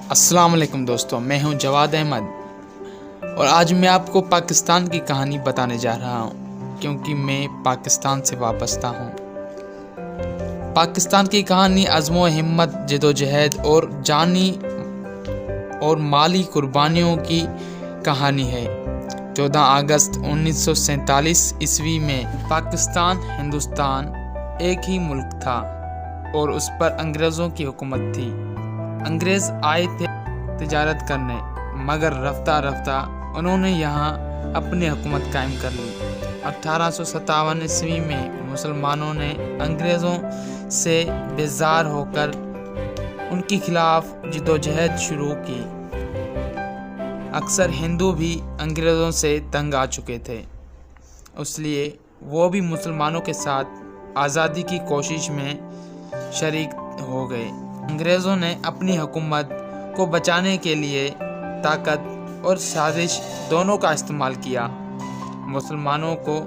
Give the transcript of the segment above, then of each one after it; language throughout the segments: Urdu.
السلام علیکم دوستوں، میں ہوں جواد احمد اور آج میں آپ کو پاکستان کی کہانی بتانے جا رہا ہوں کیونکہ میں پاکستان سے وابستہ ہوں۔ پاکستان کی کہانی عزم و ہمت، جدوجہد اور جانی اور مالی قربانیوں کی کہانی ہے۔ 14 اگست 1947 عیسوی میں پاکستان ہندوستان ایک ہی ملک تھا اور اس پر انگریزوں کی حکومت تھی۔ انگریز آئے تھے تجارت کرنے، مگر رفتہ رفتہ انہوں نے یہاں اپنی حکومت قائم کر لی۔ 1857 عیسوی میں مسلمانوں نے انگریزوں سے بیزار ہو کر ان کے خلاف جدوجہد شروع کی۔ اکثر ہندو بھی انگریزوں سے تنگ آ چکے تھے، اس لیے وہ بھی مسلمانوں کے ساتھ آزادی کی کوشش میں شریک ہو گئے۔ انگریزوں نے اپنی حکومت کو بچانے کے لیے طاقت اور سازش دونوں کا استعمال کیا۔ مسلمانوں کو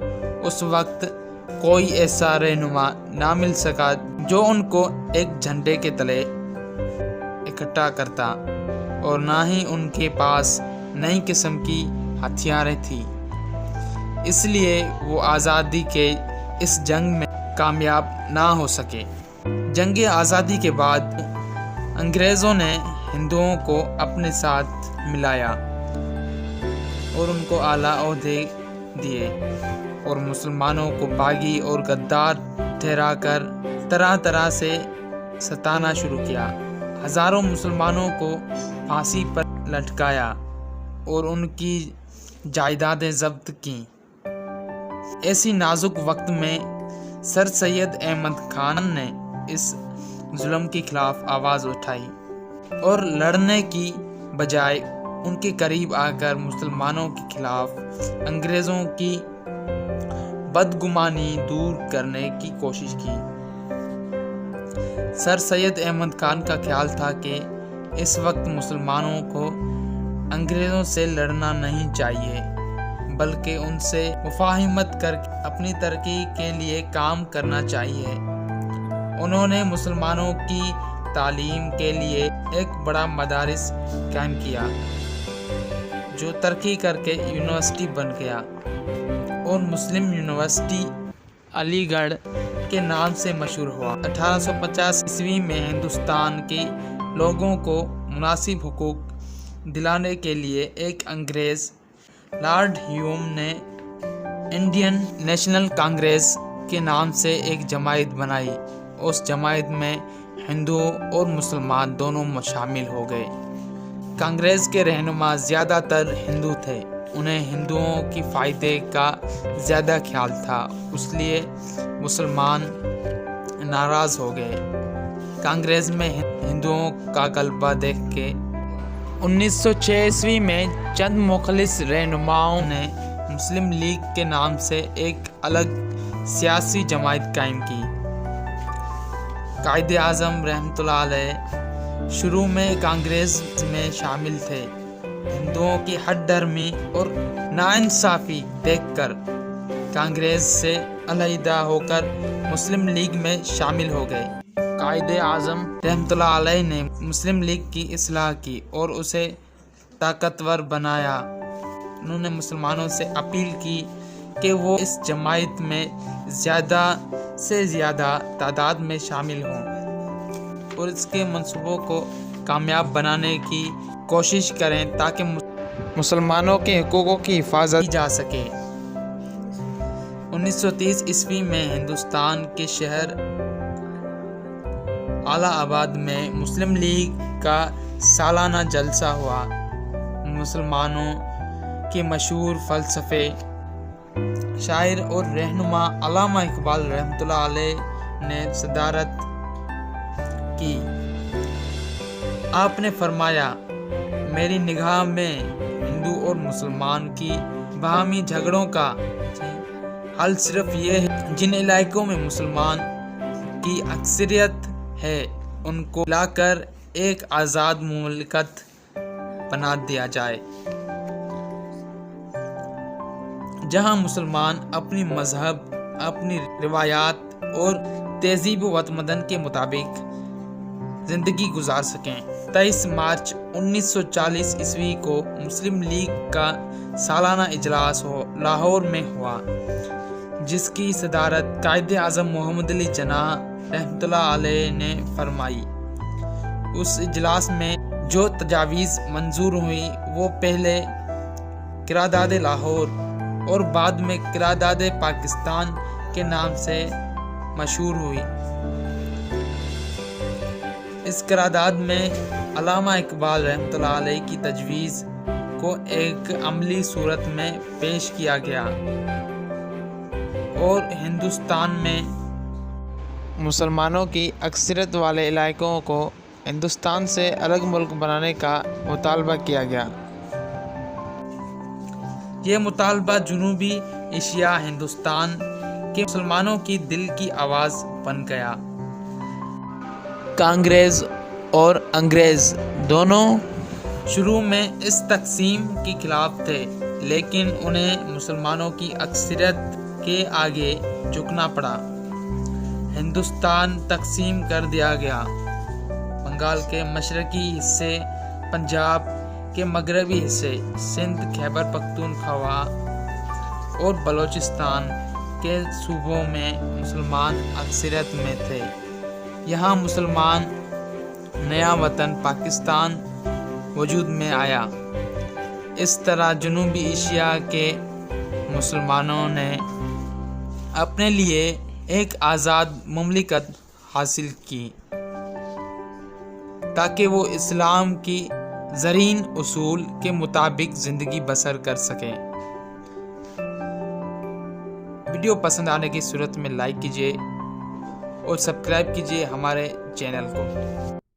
اس وقت کوئی ایسا رہنما نہ مل سکا جو ان کو ایک جھنڈے کے تلے اکٹھا کرتا، اور نہ ہی ان کے پاس نئی قسم کی ہتھیاریں تھیں۔ اس لیے وہ آزادی کے اس جنگ میں کامیاب نہ ہو سکے۔ جنگ آزادی کے بعد انگریزوں نے ہندوؤں کو اپنے ساتھ ملایا اور ان کو اعلیٰ عہدے دیے، اور مسلمانوں کو باغی اور غدار ٹھہرا کر طرح طرح سے ستانا شروع کیا۔ ہزاروں مسلمانوں کو پھانسی پر لٹکایا اور ان کی جائیدادیں ضبط کیں۔ ایسی نازک وقت میں سر سید احمد خان نے اس ظلم کے خلاف آواز اٹھائی اور لڑنے کی بجائے ان کے قریب آ کر مسلمانوں کے خلاف انگریزوں کی بدگمانی دور کرنے کی کوشش کی۔ سر سید احمد خان کا خیال تھا کہ اس وقت مسلمانوں کو انگریزوں سے لڑنا نہیں چاہیے، بلکہ ان سے مفاہمت کر اپنی ترقی کے لیے کام کرنا چاہیے۔ انہوں نے مسلمانوں کی تعلیم کے لیے ایک بڑا مدارس قائم کیا جو ترقی کر کے یونیورسٹی بن گیا، اور مسلم یونیورسٹی علی گڑھ کے نام سے مشہور ہوا۔ 1850 عیسوی میں ہندوستان کے لوگوں کو مناسب حقوق دلانے کے لیے ایک انگریز لارڈ ہیوم نے انڈین نیشنل کانگریس کے نام سے ایک جماعت بنائی۔ اس جماعت میں ہندو اور مسلمان دونوں شامل ہو گئے۔ کانگریس کے رہنما زیادہ تر ہندو تھے، انہیں ہندوؤں کی فائدے کا زیادہ خیال تھا، اس لیے مسلمان ناراض ہو گئے۔ کانگریس میں ہندوؤں کا غلبہ دیکھ کے 1906 عیسوی میں چند مخلص رہنماؤں نے مسلم لیگ کے نام سے ایک الگ سیاسی جماعت قائم کی۔ قائد اعظم رحمۃ اللہ علیہ شروع میں کانگریس میں شامل تھے۔ ہندوؤں کی ہٹ دھرمی اور ناانصافی دیکھ کر کانگریس سے علیحدہ ہو کر مسلم لیگ میں شامل ہو گئے۔ قائد اعظم رحمۃ اللہ علیہ نے مسلم لیگ کی اصلاح کی اور اسے طاقتور بنایا۔ انہوں نے مسلمانوں سے اپیل کی کہ وہ اس جماعت میں زیادہ سے زیادہ تعداد میں شامل ہوں اور اس کے منصوبوں کو کامیاب بنانے کی کوشش کریں تاکہ مسلمانوں کے حقوقوں کی حفاظت کی جا سکے۔ 1930 عیسوی میں ہندوستان کے شہر الہ آباد میں مسلم لیگ کا سالانہ جلسہ ہوا۔ مسلمانوں کے مشہور فلسفی، شاعر اور رہنما علامہ اقبال رحمۃ اللہ علیہ نے صدارت کی۔ آپ نے فرمایا، میری نگاہ میں ہندو اور مسلمان کی باہمی جھگڑوں کا حل صرف یہ ہے، جن علاقوں میں مسلمان کی اکثریت ہے ان کو ملا کر ایک آزاد مملکت بنا دیا جائے، جہاں مسلمان اپنی مذہب، اپنی روایات اور تہذیب و تمدن کے مطابق زندگی گزار سکیں۔ 23 مارچ 1940 عیسوی کو مسلم لیگ کا سالانہ اجلاس لاہور میں ہوا، جس کی صدارت قائد اعظم محمد علی جناح رحمۃ اللہ علیہ نے فرمائی۔ اس اجلاس میں جو تجاویز منظور ہوئی وہ پہلے قرارداد لاہور اور بعد میں قرارداد پاکستان کے نام سے مشہور ہوئی۔ اس قرارداد میں علامہ اقبال رحمۃ اللہ علیہ کی تجویز کو ایک عملی صورت میں پیش کیا گیا اور ہندوستان میں مسلمانوں کی اکثریت والے علاقوں کو ہندوستان سے الگ ملک بنانے کا مطالبہ کیا گیا۔ یہ مطالبہ جنوبی ایشیا ہندوستان کے مسلمانوں کی دل کی آواز بن گیا۔ کانگریس اور انگریز دونوں شروع میں اس تقسیم کے خلاف تھے، لیکن انہیں مسلمانوں کی اکثریت کے آگے جھکنا پڑا۔ ہندوستان تقسیم کر دیا گیا۔ بنگال کے مشرقی حصے، پنجاب کے مغربی حصے، سندھ، خیبر پختونخوا اور بلوچستان کے صوبوں میں مسلمان اکثریت میں تھے۔ یہاں مسلمان نیا وطن پاکستان وجود میں آیا۔ اس طرح جنوبی ایشیا کے مسلمانوں نے اپنے لیے ایک آزاد مملکت حاصل کی تاکہ وہ اسلام کی زرعین اصول کے مطابق زندگی بسر کر سکیں۔ ویڈیو پسند آنے کی صورت میں لائک کیجیے اور سبسکرائب کیجیے ہمارے چینل کو۔